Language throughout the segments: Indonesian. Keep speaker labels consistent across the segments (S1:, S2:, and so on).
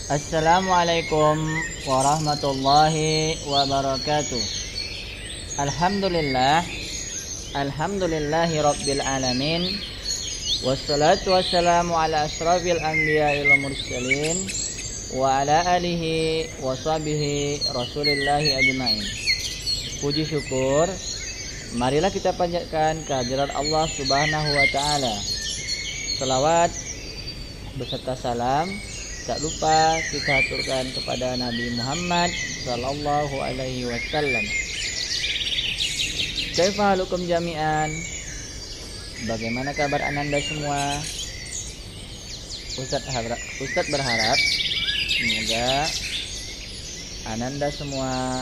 S1: Assalamualaikum warahmatullahi wabarakatuh. Alhamdulillah, alhamdulillahi rabbil alamin. Wassalatu wassalamu ala asrafil anbiya'il mursalin wa ala alihi wa sahbihi rasulillahi ajma'in. Puji syukur, marilah kita panjatkan kehadirat Allah subhanahu wa ta'ala. Salawat beserta salam tak lupa kita aturkan kepada Nabi Muhammad sallallahu alaihi wasallam. Kaifa halukum jami'an? Bagaimana kabar ananda semua? Ustadz berharap semoga ananda semua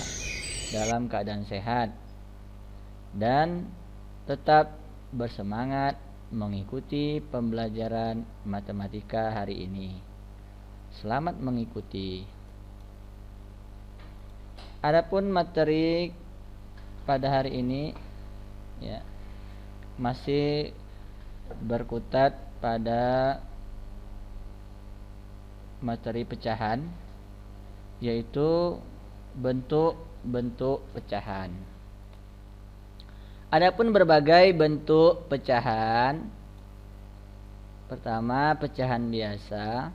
S1: dalam keadaan sehat dan tetap bersemangat mengikuti pembelajaran matematika hari ini. Selamat mengikuti. Adapun materi pada hari ini ya masih berkutat pada materi pecahan, yaitu bentuk-bentuk pecahan. Adapun berbagai bentuk pecahan, pertama pecahan biasa,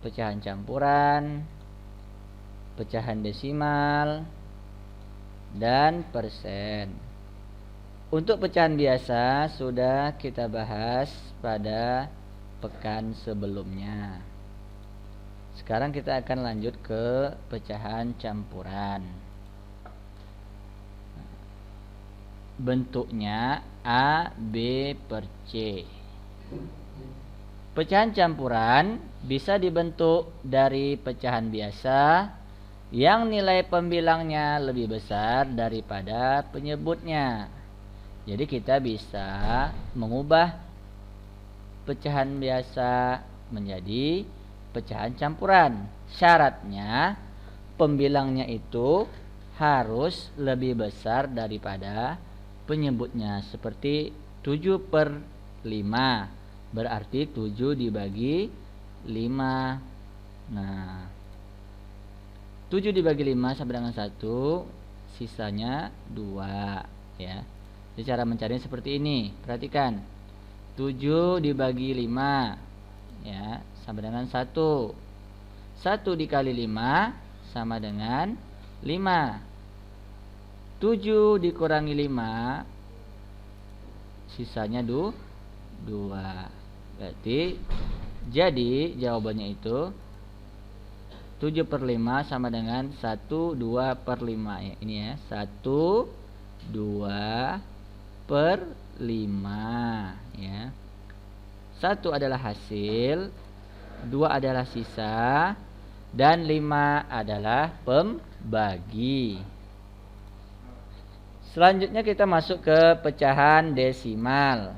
S1: pecahan campuran, pecahan desimal, dan persen. Untuk pecahan biasa sudah kita bahas pada pekan sebelumnya. Sekarang kita akan lanjut ke pecahan campuran. Bentuknya A, B per C. Pecahan campuran bisa dibentuk dari pecahan biasa yang nilai pembilangnya lebih besar daripada penyebutnya. Jadi kita bisa mengubah pecahan biasa menjadi pecahan campuran. Syaratnya pembilangnya itu harus lebih besar daripada penyebutnya, seperti 7/5. Berarti 7 dibagi 5. Nah, 7 dibagi 5 sama dengan 1, sisanya 2 ya. Jadi cara mencarinya seperti ini. Perhatikan. 7 dibagi 5 ya, sama dengan 1. 1 dikali 5 sama dengan 5. 7 dikurangi 5 sisanya 2. Berarti jadi jawabannya itu 7/5 sama dengan 1/2/5 ya. Ini ya, 1/2/5 ya. 1 adalah hasil, 2 adalah sisa, dan 5 adalah pembagi. Selanjutnya kita masuk ke pecahan desimal.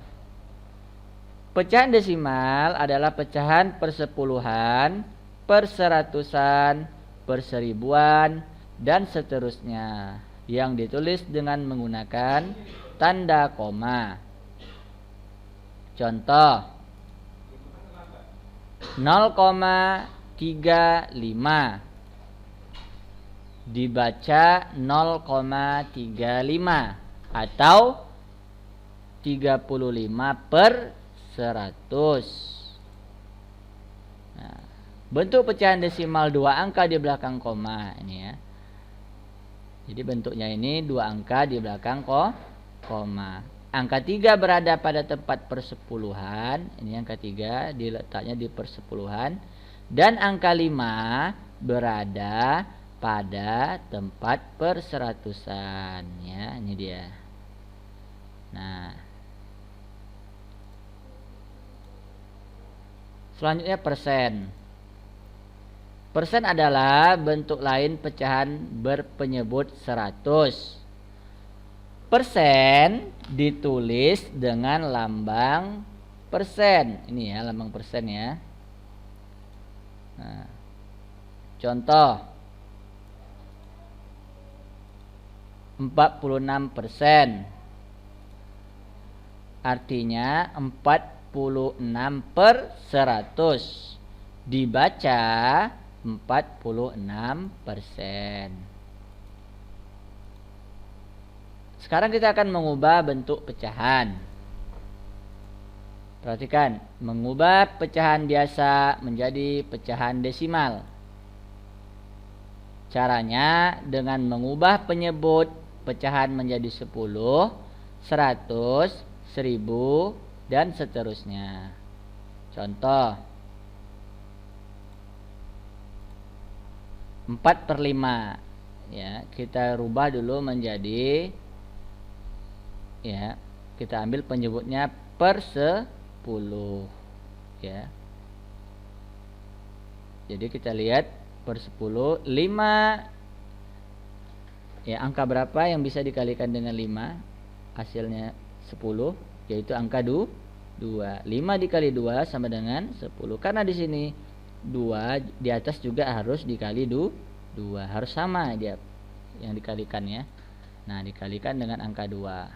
S1: Pecahan desimal adalah pecahan persepuluhan, perseratusan, perseribuan, dan seterusnya yang ditulis dengan menggunakan tanda koma. Contoh 0,35 dibaca 0,35 atau 35/100. Nah, bentuk pecahan desimal 2 angka di belakang koma ini ya. Jadi bentuknya ini 2 angka di belakang koma. Angka 3 berada pada tempat persepuluhan. Ini angka 3 diletaknya di persepuluhan. Dan angka 5 berada pada tempat perseratusan ya. Ini dia. Nah, selanjutnya persen. Persen adalah bentuk lain pecahan berpenyebut 100. Persen ditulis dengan lambang persen. Ini ya, lambang persen ya. Nah, contoh 46%. Artinya 46/100. dibaca 46%. Sekarang kita akan mengubah bentuk pecahan. Perhatikan, mengubah pecahan biasa menjadi pecahan desimal. Caranya dengan mengubah penyebut pecahan menjadi 10, 100, 1000, dan seterusnya. Contoh 4/5, ya, kita rubah dulu menjadi, ya, kita ambil penyebutnya per 10, ya. Jadi kita lihat per 10, 5, ya, angka berapa yang bisa dikalikan dengan 5? Hasilnya 10, yaitu angka 2. 5 dikali 2 sama dengan 10. Karena di sini 2 di atas juga harus dikali 2, harus sama dia yang dikalikannya. Nah, dikalikan dengan angka 2.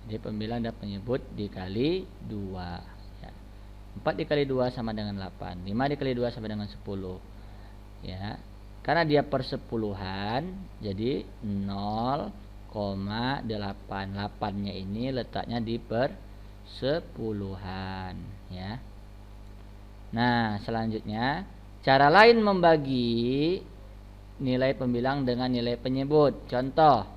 S1: Jadi pembilang dan penyebut dikali 2, ya. 4 dikali 2 sama dengan 8. 5 dikali 2 sama dengan 10, ya. Karena dia persepuluhan, jadi 0,8. 8-nya ini letaknya di persepuluhan, ya. Nah, selanjutnya cara lain membagi nilai pembilang dengan nilai penyebut. Contoh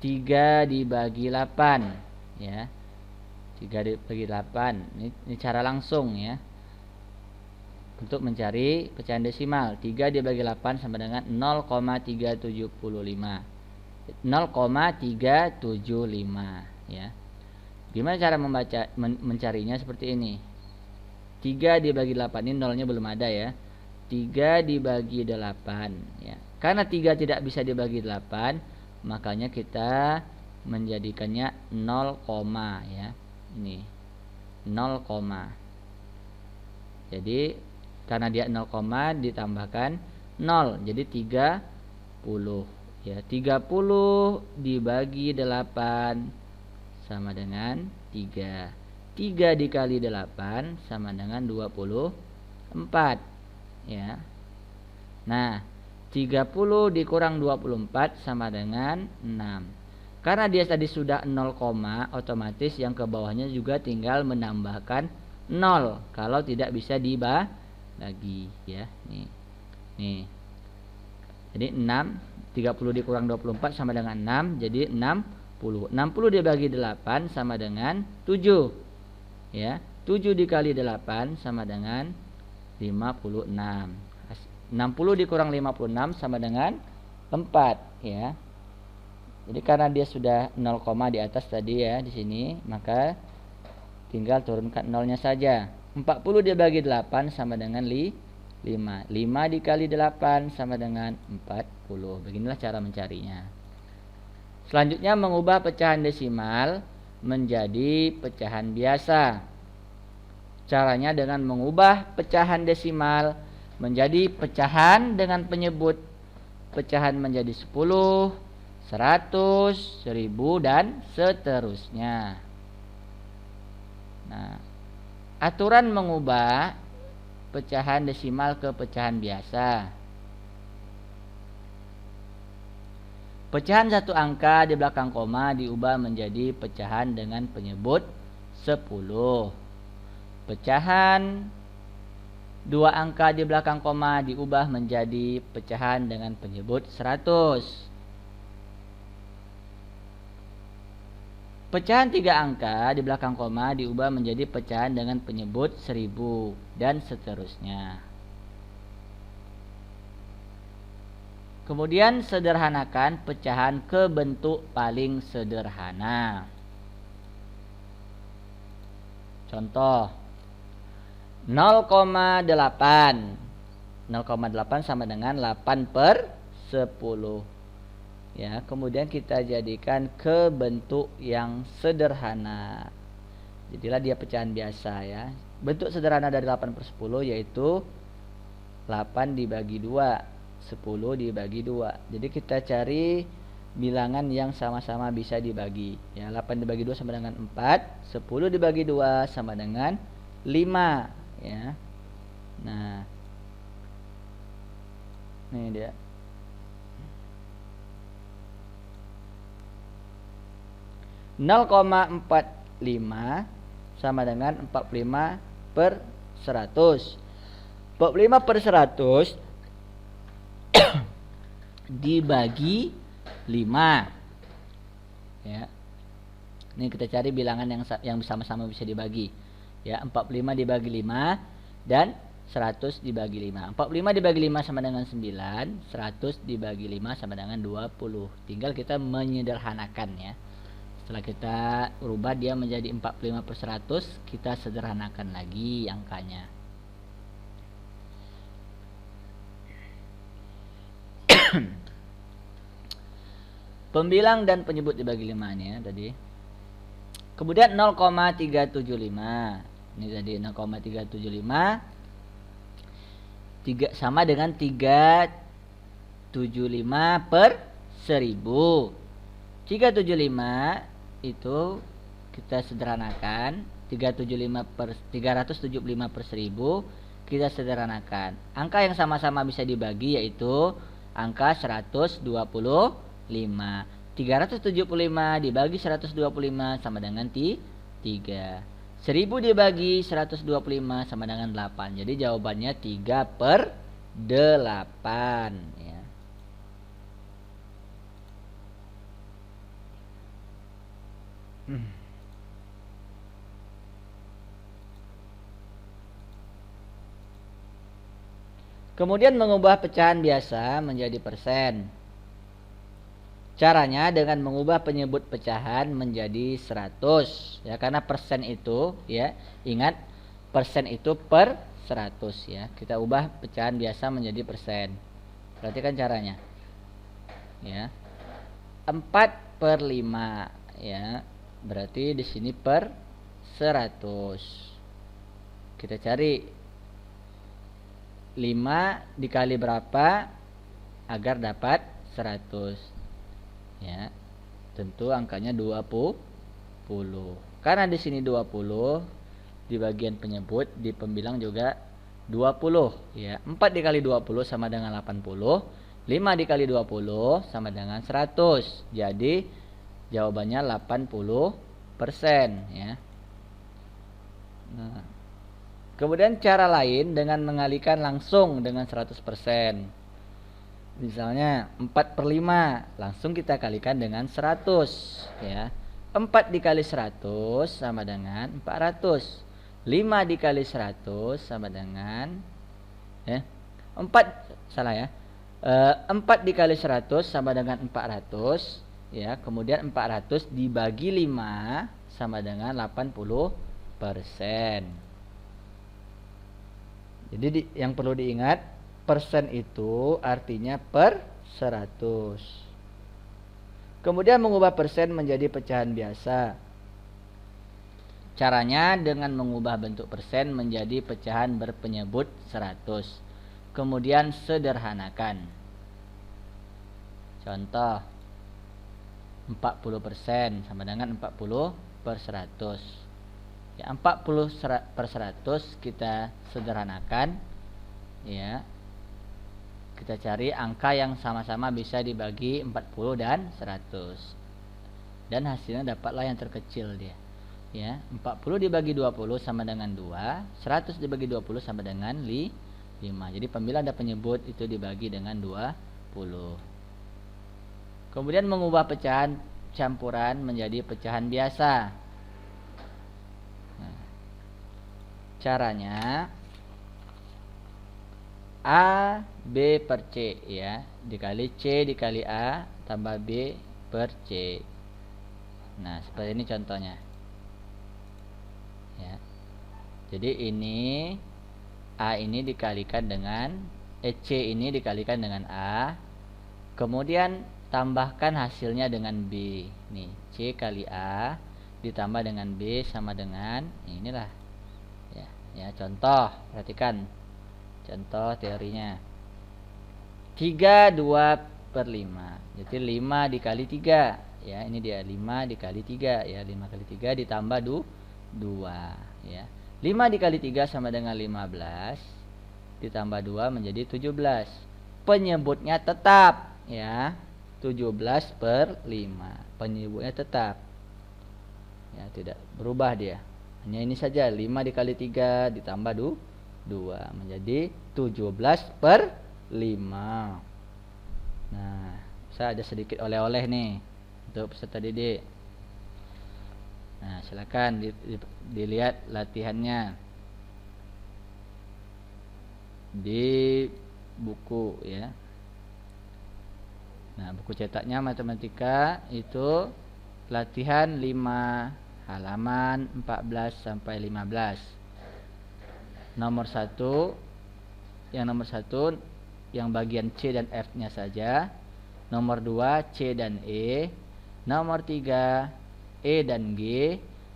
S1: 3 dibagi 8, ya. 3 dibagi 8. Ini cara langsung, ya. Untuk mencari pecahan desimal. 3 dibagi 8 sama dengan 0,375. 0,375, ya. Gimana cara mencarinya seperti ini? 3 dibagi 8, ini nolnya belum ada, ya. 3 dibagi 8, ya. Karena 3 tidak bisa dibagi 8, makanya kita menjadikannya 0, ya. Ini 0, jadi karena dia 0, ditambahkan 0, jadi 30, ya. 30 dibagi 8 sama dengan 3. 3 dikali 8 sama dengan 24, ya. Nah, 30 dikurang 24 sama dengan 6. Karena dia tadi sudah 0, otomatis yang ke bawahnya juga tinggal menambahkan 0 kalau tidak bisa dibagi, ya. Nih. Jadi 6, 30 dikurang 24 sama dengan 6, jadi 60. 60 dibagi 8 sama dengan 7. Ya. 7 dikali 8 sama dengan 56. 60 dikurang 56 sama dengan 4, ya. Jadi karena dia sudah 0, di atas tadi, ya, di sini, maka tinggal turunkan 0-nya saja. 40 dibagi 8 sama dengan 5. 5 dikali 8 sama dengan 40. Beginilah cara mencarinya. Selanjutnya mengubah pecahan desimal menjadi pecahan biasa. Caranya dengan mengubah pecahan desimal menjadi pecahan dengan penyebut. Pecahan menjadi 10, 100, 1000, dan seterusnya. Nah, aturan mengubah pecahan desimal ke pecahan biasa. Pecahan satu angka di belakang koma diubah menjadi pecahan dengan penyebut 10. Pecahan 2 angka di belakang koma diubah menjadi pecahan dengan penyebut 100. Pecahan 3 angka di belakang koma diubah menjadi pecahan dengan penyebut 1000, dan seterusnya. Kemudian sederhanakan pecahan ke bentuk paling sederhana. Contoh 0,8. 0,8 sama dengan 8/10. Ya, kemudian kita jadikan ke bentuk yang sederhana. Jadilah dia pecahan biasa, ya. Bentuk sederhana dari 8/10 yaitu 8 dibagi 2, 10 dibagi 2. Jadi kita cari bilangan yang sama-sama bisa dibagi, ya. 8 dibagi 2 sama dengan 4, 10 dibagi 2 sama dengan 5 ya. Nah, ini dia. Nol koma 45 sama dengan 45 per 100. 45 per 100 dibagi 5 ya. Ini kita cari bilangan yang sama-sama bisa dibagi ya. 45 dibagi 5 dan 100 dibagi 5. 45 dibagi 5 sama dengan 9, 100 dibagi 5 sama dengan 20. Tinggal kita menyederhanakan ya. Setelah kita rubah dia menjadi 45 per 100, kita sederhanakan lagi angkanya. Pembilang dan penyebut dibagi 5 nih ya tadi. Kemudian 0,375. Ini tadi 0,375 sama dengan 375 per 1000. 375 itu kita sederhanakan. 375 per 375 per 1000 kita sederhanakan. Angka yang sama-sama bisa dibagi yaitu angka 125. 375 dibagi 125 sama dengan 3. 1000 dibagi 125 sama dengan 8. Jadi jawabannya 3 per 8 ya. Kemudian mengubah pecahan biasa menjadi persen. Caranya dengan mengubah penyebut pecahan menjadi 100 ya, karena persen itu ya, ingat persen itu per 100 ya. Kita ubah pecahan biasa menjadi persen. Perhatikan caranya. Ya. 4/5 ya. Berarti di sini per 100. Kita cari 5 dikali berapa agar dapat 100. Ya. Tentu angkanya 20. Karena di sini 20, di bagian penyebut di pembilang juga 20 ya. 4 dikali 20 sama dengan 80. 5 dikali 20 sama dengan 100. Jadi jawabannya 80% ya. Nah, kemudian cara lain dengan mengalikan langsung dengan 100%. Misalnya 4/5 langsung kita kalikan dengan 100 ya. 4 dikali 100 sama dengan 400. 5 dikali 100 sama dengan 4 dikali 100 sama dengan 400 ya. Kemudian 400 dibagi 5 sama dengan 80%. Jadi yang perlu diingat, persen itu artinya per 100. Kemudian mengubah persen menjadi pecahan biasa. Caranya dengan mengubah bentuk persen menjadi pecahan berpenyebut 100. Kemudian sederhanakan. Contoh 40% sama dengan 40 per 100. Ya, 40 per 100 kita sederhanakan ya. Kita cari angka yang sama-sama bisa dibagi 40 dan 100. Dan hasilnya dapatlah yang terkecil dia. Ya, 40 dibagi 20 sama dengan 2, 100 dibagi 20 sama dengan 5. Jadi pembilang dan penyebut itu dibagi dengan 20. Kemudian mengubah pecahan campuran menjadi pecahan biasa. Nah, caranya A B per C ya, dikali C dikali A tambah B per C. Nah, seperti ini contohnya. Ya. Jadi ini A ini dikalikan dengan C ini dikalikan dengan A. Kemudian tambahkan hasilnya dengan B. Nih, C kali A ditambah dengan B sama dengan inilah. Ya, contoh, perhatikan. Contoh teorinya 32/5. Jadi 5 dikali 3 ya, ini dia 5 dikali 3 ya, 5 kali 3 ditambah 2 ya. 5 dikali 3 sama dengan 15, ditambah 2 menjadi 17. Penyebutnya tetap, ya. 17/5. Penyebutnya tetap. Ya, tidak berubah dia. Hanya ini saja, 5 dikali 3 ditambah 2 menjadi 17/5. Nah, saya ada sedikit oleh-oleh nih untuk peserta didik. Nah, silakan dilihat latihannya di buku, ya. Nah, buku cetaknya matematika itu latihan 5 halaman 14 sampai 15. Nomor 1 yang bagian C dan F-nya saja. Nomor 2 C dan E. Nomor 3 E dan G.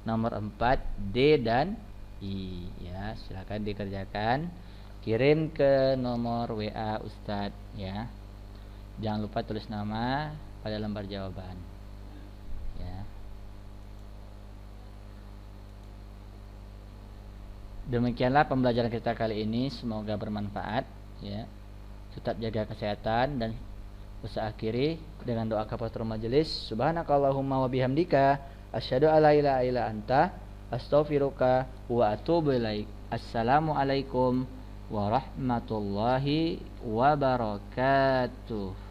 S1: Nomor 4 D dan I, ya. Silakan dikerjakan. Kirim ke nomor WA Ustadz, ya. Jangan lupa tulis nama pada lembar jawaban, ya. Demikianlah pembelajaran kita kali ini, semoga bermanfaat, ya. Tetap jaga kesehatan, dan saya akhiri dengan doa kafaratul majelis. Subhanakallahumma wa bihamdika asyhadu alla ilaha illa anta astaghfiruka wa atubu ilaik. Assalamualaikum warahmatullahi wabarakatuh.